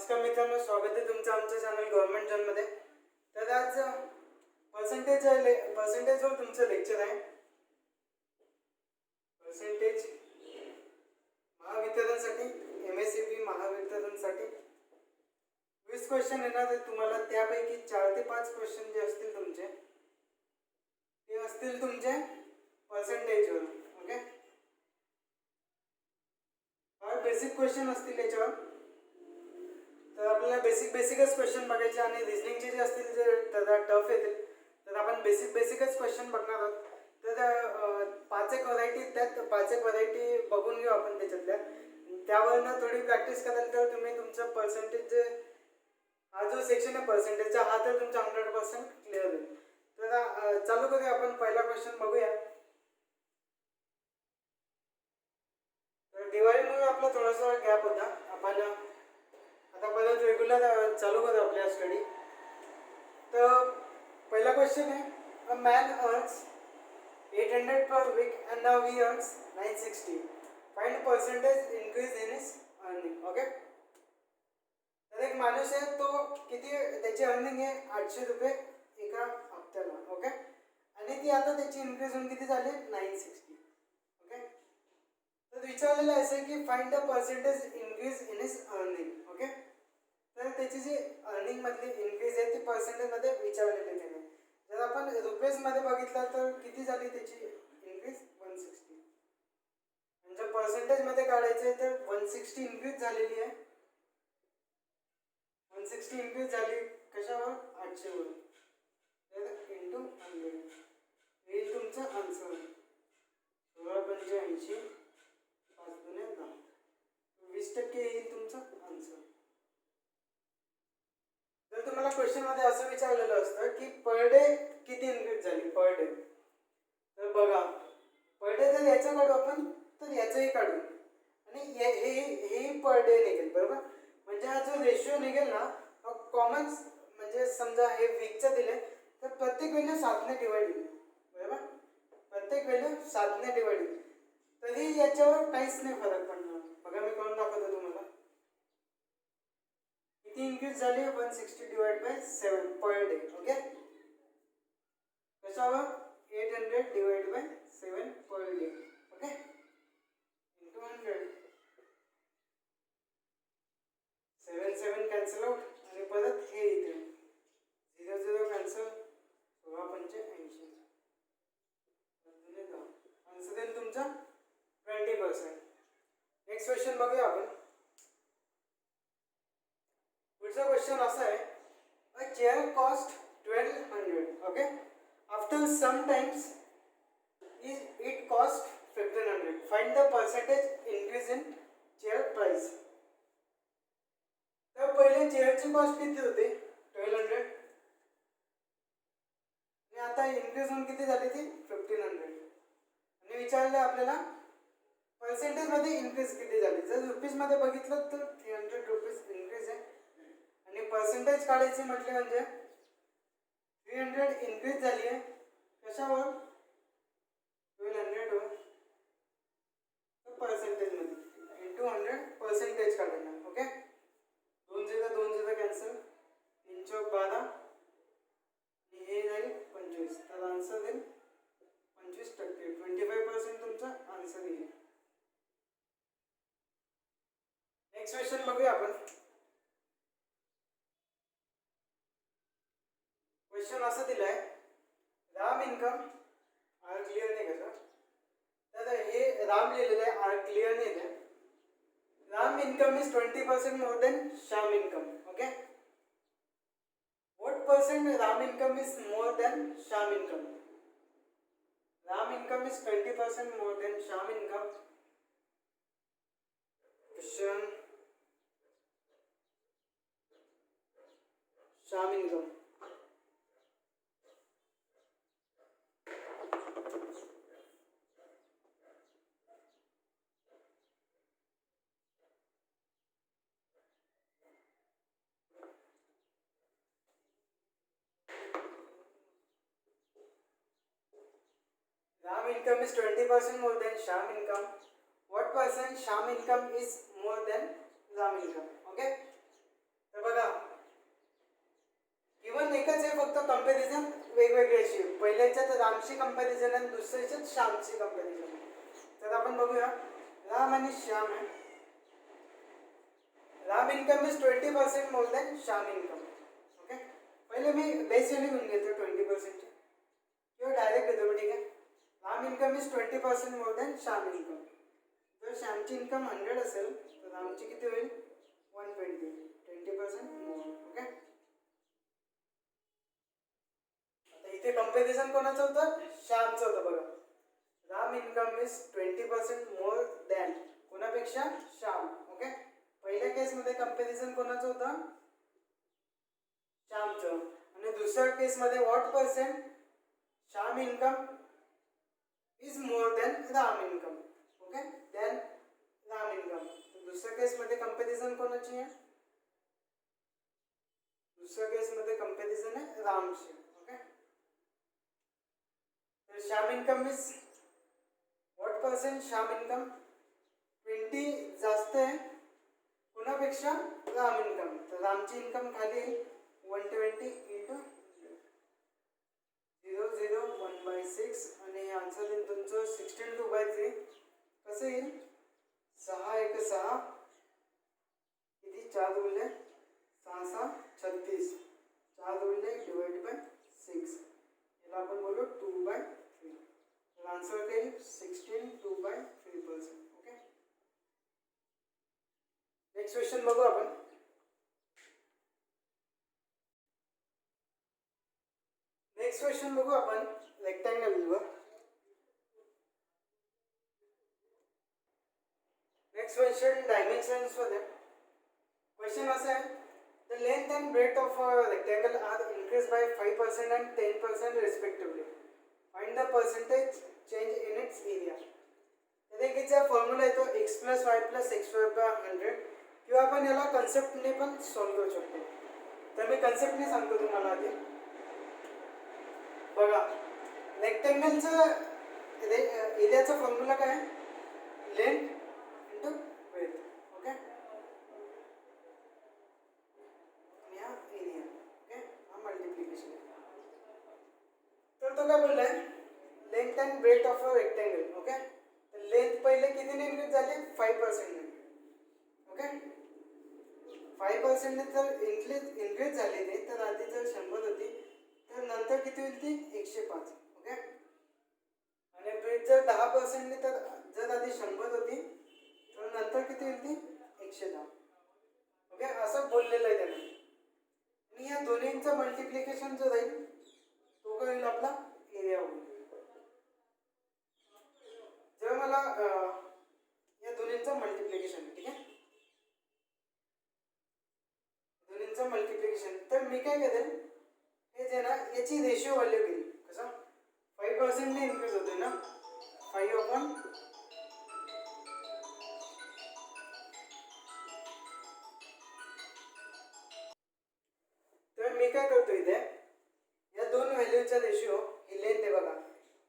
नमस्कार मित्रांनो, स्वागत आहे तुमचं आमच्या चॅनल गव्हर्नमेंट जॉबमध्ये. तर आज पर्सेंटेजवर तुमचं लेक्चर आहे. पर्सेंटेज महावितरणसाठी, MSCP महावितरणसाठी 20 क्वेश्चन येणार आहेत तुम्हाला. त्यापैकी 4 ते 5 क्वेश्चन जे असतील तुमचे ते असतील तुमचे पर्सेंटेजवर. ओके, बेसिक क्वेश्चन असतील याच्यावर. तर आपल्याला बेसिकच क्वेश्चन बघायचे आणि रिजनिंगचे जे असतील जे त्याला टफ येतील तर आपण बेसिकच क्वेश्चन बघणार आहोत. तर 5 एक व्हरायटी, त्यात 5 एक व्हरायटी बघून घेऊ आपण त्याच्यातल्या. त्यावरनं थोडी प्रॅक्टिस कराल तर तुम्ही तुमचं पर्सेंटेज जे हा जो सेक्शन आहे पर्सेंटेजचा, हा तर तुमचा 100% क्लिअर होईल. तर चालू करूया आपण. पहिला क्वेश्चन बघूया. तर दिवाळीमुळे आपला थोडासा गॅप होता. आपण आता परत रेग्युलर चालू करू आपल्या स्टडी. तर पहिला क्वेश्चन आहे, a man earns 800 per week and now he earns 960. Find percentage increase in his earning. Okay, तर एक माणूस आहे, तो किती त्याची अर्निंग आहे 800 रुपये एका हप्त्याला. ओके, आणि ती आता त्याची इन्क्रीज होऊन किती झाली 960. ओके, तर विचारलेलं असं की find the percentage increase in his earning. Okay, तर त्याची जी अर्निंग मधली इन्क्रीज आहे ती पर्सेंटेज मध्ये विचारलेली त्याने. जर आपण रुपीज मध्ये बघितलं तर किती झाली त्याची इन्क्रीज 160. म्हणजे पर्सेंटेज मध्ये काढायचे तर 160 इन्क्रीज झालेली आहे. 160 इन्क्रीज झाली कशावर 800 वर. तर इंटू 100 येईल तुमचं आन्सर 1685 5 दुने 10. 20% येईल तुमचं आन्सर. जर तुम्हाला क्वेश्चन मध्ये असं विचारलेलं असतं की पर डे किती इन्क्रीज झाली पर डे, तर बघा पर डे जर याचं काढू आपण तर याचंही काढू आणि हे पर डे निघेल. बरोबर, म्हणजे हा जो रेशिओ निघेल ना हा कॉमन, म्हणजे समजा हे वीकचं दिले तर प्रत्येक व्हॅल्यू 7 ने डिवाइड होईल. बरोबर, प्रत्येक व्हॅल्यू 7 ने डिवाइड होईल. तरी याच्यावर काहीच नाही फरक पडणार. बघा मी करून दाखवतो तुम्हाला. किती इन्क्रीज झाली 160 divide by 7 per day. Okay, कशावर 800 divide by 7 per day. Okay, into 100. 7 7 cancel out आणि परत हे इथे 0 0 कॅन्सल 1685 आन्सर येईल तुमचा 20%. नेक्स्ट क्वेश्चन बघूया आपण. पुढचा क्वेश्चन असा आहे, a chair cost 1200. Okay, after some times it cost 1500. Find the percentage increase in chair price. तर पहिले चेअरची कॉस्ट किती होती 1200 आणि आता इन्क्रीज होऊन किती झाली ती 1500. आणि विचारलं आपल्याला पर्सेंटेज मध्ये इन्क्रीज किती झाली. जर रुपीज मध्ये बघितलं तर 300 रुपीज इन्क्रीज आहे आणि पर्सेंटेज काढायची म्हटले म्हणजे 300 इन्क्रीज झाली आहे कशावर 1200 वर. तर पर्सेंटेज मध्ये इंटू 100 पर्सेंटेज काढायला. ओके, 2 0 2 0 कॅन्सल 3 चौक 12 आणि हे जाईल 25. तर आन्सर येईल 25%. 25% तुमचा आन्सर येईल. नेक्स्ट क्वेश्चन बघूया आपण. क्वेश्चन असं दिलाय, राम इन्कम आर क्लिअर नाही का. तर हे राम लिहिलेलं आहे, आर क्लिअर नाही आहे. Ram income is 20% more than Shyam income. Okay, what percent Ram income is more than Shyam income. Ram income is 20% more than Shyam income. Question Shyam income. Ram income is 20% more than Sham income. What percent Sham income is more than Ram income? Okay. वेगवेगळी अशी. पहिल्या याच्यात रामची comparison आणि दुसऱ्या याच्यात श्यामची comparison. तर आपण बघूया राम आणि श्याम आहे. Ram income is 20% more than Shyam income. Okay, पहिले मी बेस व्हॅल्यू घेऊन घेतो 20% किंवा डायरेक्ट घेतो. ठीक आहे, Ram income is 20% more than Shyam income. जर श्यामची इन्कम 100 असेल तर रामची किती होईल 120, 20% मोर. ओके, आता इथे कंपॅरिझन कोणाचं होतं, श्यामचं होतं. बघा, Ram income is 20% more than कोणापेक्षा, श्याम. ओके, पहिल्या केसमध्ये कंपॅरिझन कोणाचं होतं, श्यामचं. आणि दुसऱ्या केसमध्ये what percent, Shyam income is more than Ram income. Okay, than Ram income. दुसऱ्या केसमध्ये कंपॅरिझन कोणाची आहे, दुसऱ्या केसमध्ये कंपॅरिझन आहे रामची. ओके, तर Shyam income is what percent, Shyam income 20 जास्त आहे कोणापेक्षा, राम इन्कम. तर रामची इन्कम खाली 120 इंटू 0 0 1/6 आणि आन्सर येईल तुमचं 16 2/3. कसं येईल, 6 1 6 किती, 4 गुणिले 6 6 36, 4 गुणिले डिवाइड बाय 6, याला आपण बोलू 2/3. तर आन्सर येईल 16 2/3%. ओके, नेक्स्ट क्वेश्चन बघू आपण. नेक्स्ट क्वेश्चन बघू आपण रेक्टँगल वर. नेक्स्ट क्वेश्चन डायमेन्शन्स मध्ये. क्वेश्चन असा आहे, the length and breadth of a rectangle are increase by 5% and 10% respectively. Find the percentage change in its area. तर याचा फॉर्म्युला येतो x + y + x² 100, किंवा आपण याला कन्सेप्टने पण सॉल्व्ह करू शकतो. तर मी कन्सेप्टने सांगतो तुम्हाला आधी. बघा, रेक्टँगलचं एरियाचा फॉर्म्युला काय आहे, लेंथ इंटू ब्रेथ. ओके, या एरिया. ओके, हा मल्टिप्लिकेशन. तर तो काय बोललाय, length and breadth of a rectangle. Okay, तर लेंथ पहिले कितीने इन्क्रीज झाली, 5%. ओके, 5% जर इन्क्रीज झाली नाही, तर आधी जर 100 होती तर नंतर किती होईल ती 105. ओके, आणि ब्रेथ जर 10% तर जर आधी 100 होती तर नंतर किती होईल ती 110. ओके, असं बोललेलं आहे त्याने. आणि या दोन्हींचं मल्टिप्लिकेशन जो राहील तो काय होईल, आपला एरिया होईल. जर मला या दोन्हींचं मल्टिप्लिकेशन, ठीक आहे, दोन्हींचं मल्टिप्लिकेशन, तर मी काय करेल, हे जे ना याची रेशिओ व्हॅल्यू घेईल. कसं 5% ने इन्क्रीज होते ना, 5/, तर मी काय करतो इथे, या दोन व्हॅल्यूचा रेशिओ, ही लेंथ आहे बघा,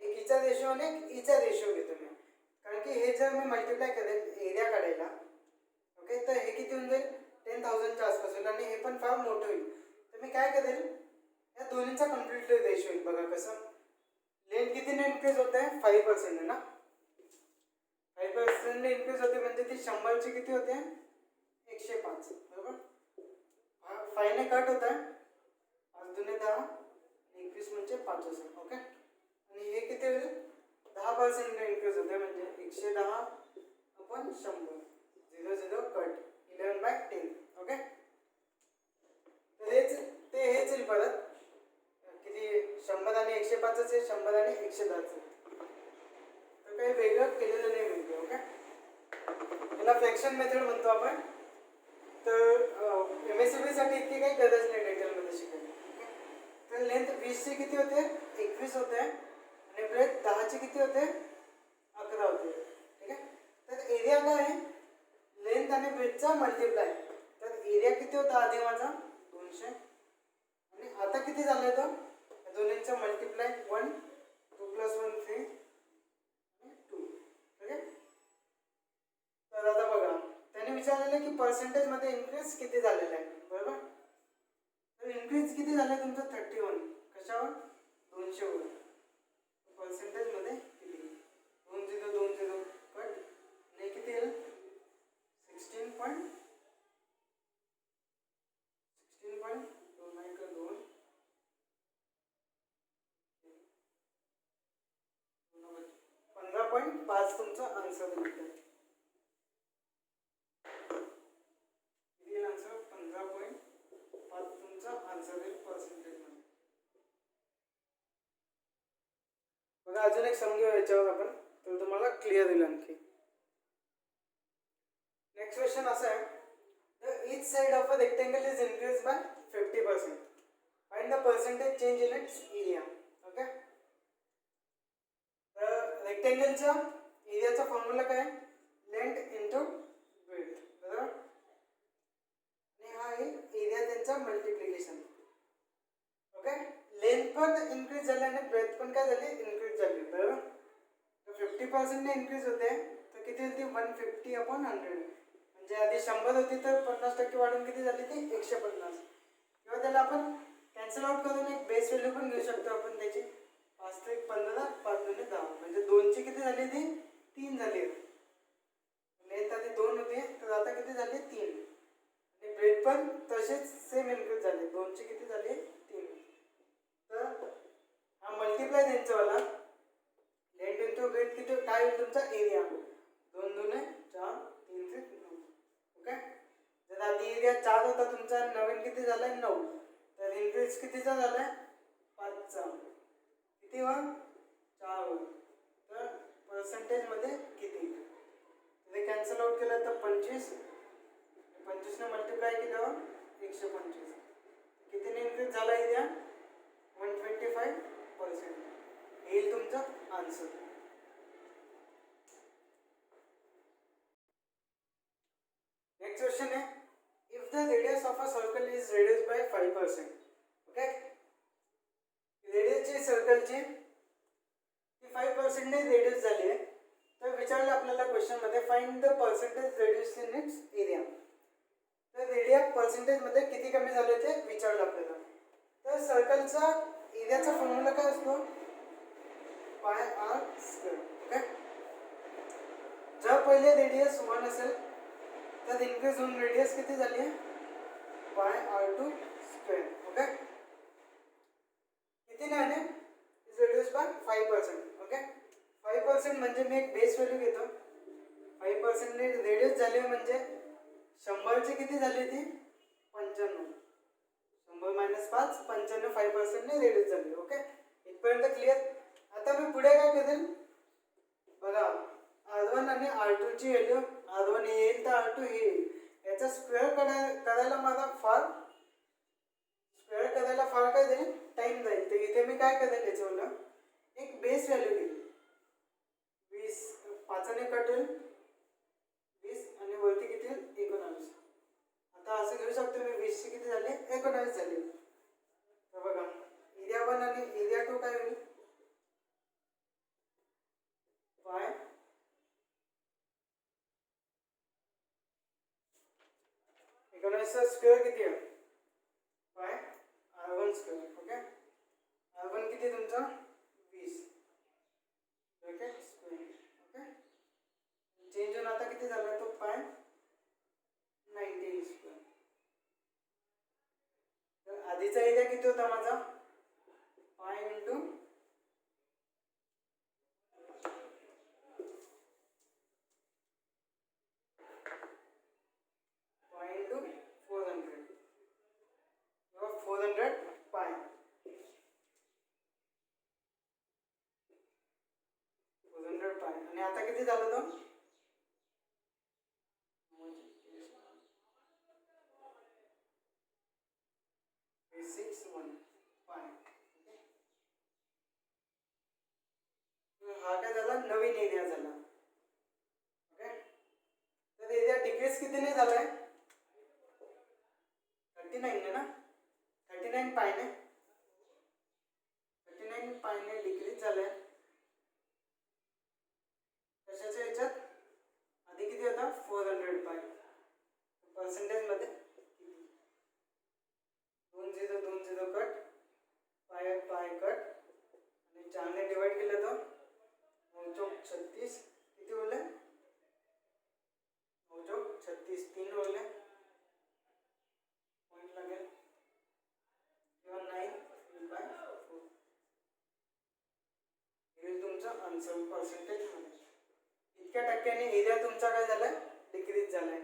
एक हिचा रेशिओ आणि एक हिचा रेशिओ घेतो मी. कारण की हे जर मी मल्टिप्लाय करेल एरिया काढायला, ओके, तर हे किती होऊन जाईल 10,000च्या आसपास होईल आणि हे पण फार मोठं होईल. तर मी काय करेल, या दोन्हींचा कम्प्लीटली रेशिओ येईल. बघा कसं, लेंथ कितीने इन्क्रीज होत आहे, 5% ना, 5% ने इन्क्रीज होते म्हणजे ती 100ची किती होते 105. बरोबर, 5 ने कट होत आहे, 5 × 10 21 म्हणजे 5 असेल. ओके, आणि हे किती होईल 10% ने इन्क्रीज होते म्हणजे 110/100, 0 0 कट 11/10. ओके, तर हेच येईल परत किती, 100 आणि 105 आहे, 100 आणि 110. तर काही वेगळं केलेलं नाही मिळते. ओके, याला फ्रॅक्शन मेथड म्हणतो आपण. तर MSCB साठी इतकी काही गरज नाही डिटेलमध्ये शिकायला. ओके, तर लेंथ 20ची किती होते 21 होते आणि ब्रेथ 10ची किती होते 11 होते. ठीक आहे, तर एरिया काय आहे, लेंथ आणि ब्रेथचा मल्टिप्लाय. तर एरिया किती होता आधी माझा 200 आणि आता किती झालाय तो, दोन्हींचा मल्टिप्लाय 1, 2 + 1 3 आणि 2. ठीक आहे, तर आता बघा त्याने विचारलेलं की पर्सेंटेज मध्ये इन्क्रीज किती झालेलं आहे. बरोबर, तर इन्क्रीज किती झालं तुमचं 31. कशावर, 200 वर पर्सेंटेजमध्ये किती 2 0 कट आणि किती येईल 16.2 15.5 तुमचा आन्सर मिळतो. आन्सर 15.5 तुमचा आन्सर येईल पर्सेंटेजमध्ये. बघा अजून एक समजूया याच्यावर आपण तर तुम्हाला क्लिअर होईल आणखी. नेक्स्ट क्वेश्चन असा आहे each side of a rectangle is increased by 50%. Find the percentage change in its area. Okay. रेक्टेंगलच्या एरियाचा फॉर्म्युला काय लेंथ इंटू ब्रेथ बरोबर आणि हा आहे एरिया त्यांचा मल्टिप्लिकेशन. ओके लेंथ पण इन्क्रीज झाली आणि ब्रेथ पण काय झाली इन्क्रीज झाली बरोबर. तर 50% ने इन्क्रीज होते तर किती होती 150/100 म्हणजे आधी 100 होती तर 50% वाढून किती झाली ती 150 किंवा त्याला आपण कॅन्सल आउट करून एक बेस व्हॅल्यू पण घेऊ शकतो आपण त्याची 5 ते 15 5 दुने 10 म्हणजे 2 ची किती झाली ती 3 झाली. लेंथ आधी 2 होती तर आता किती झाली 3 आणि ब्रेथ पण तसेच सेम इन्क्रीज झाले 2 ची किती झाली 3. तर हा मल्टिप्लाय त्यांचावाला लेंथ इंटू ब्रेथ किती काय होईल तुमचा एरिया 2 दुने 4 3 से 9. ओके जर आधी एरिया 4 होता तुमचा नवीन किती झालाय 9 तर इन्क्रीज कितीचा झालाय 5 चा किती वर 4 वर. तर पर्सेंटेज मध्ये किती ते कॅन्सल आउट केलं तर 25 ने मल्टिप्लाय केल्यावर 125 कितीने इन्क्रीज झाला एरिया 125% येईल तुमचा आन्सर. नेक्स्ट क्वेश्चन है if the radius of a circle is reduced by 5%. Okay रेडियसची सर्कलची 5% ने रेड्यूस झाली आहे तर विचारलं आपल्याला क्वेश्चन मध्ये find the percentage reduce in its area. तर एरिया पर्सेंटेज मध्ये किती कमी झाले ते विचारलं आपल्याला. तर सर्कलचा एरियाचा फॉर्म्युला काय असतो पाय आर स्क्वेअर. ओके जर पहिले रेडियस 1 असेल तर इन्क्रीज होऊन रेडियस किती झाली आहे पाय r2 स्क्वेअर. ओके किती नाही इज रेड्यूस बाय 5%. ओके 5% म्हणजे मी एक बेस व्हॅल्यू घेतो 5% ने रेड्यूस झाले म्हणजे 100 ची किती झाली ती 95 100 - 5 95 5% ने रेड्यूस झाली. ओके इथपर्यंत क्लिअर. आता मी पुढे काय करेल बघा r1 आणि r2 ची व्हॅल्यू r1 येईल तर r2 येईल याचा स्क्वेअर करायला मला फार काय जाईल टाइम जाईल. तर इथे मी काय करेल याच्यावर एक बेस व्हॅल्यू घेईल 20 5 ने कट होईल 20 आणि वरती किती 19. आता असं घेऊ शकतो मी 20 ची किती झाली 19 झाली. तर बघा एरिया 1 आणि एरिया 2 काय होईल पाय 19 स्क्वेअर किती आहे पाय r1 स्क्वेअर. ओके r1 किती तुमचा 20 ब्रॅकेट स्क्वेअर. ओके चेंज होऊन आता किती झाला तो पाय 90 स्क्वेअर. तर आधीचा एरिया किती होता माझा पाय इंटू पाय इंटू 400 400 पाय 400 पाय आणि आता किती झालं तो 361 पाय. हा काय झाला नवीन एरिया झाला. ओके तर एरिया डिक्रीज कितीने झालाय 39 ने ना 39 पाय ने 39 पाय ने डिक्रीज झालाय. कशाच्या याच्यात आधी किती होता 400 पाय पर्सेंटेज मध्ये 20 20 कट पाय पाय कट आन्सर पर्सेंटेजमध्ये. इतक्या टक्क्यांनी एरिया तुमचा काय झालाय डिक्रीज झालाय.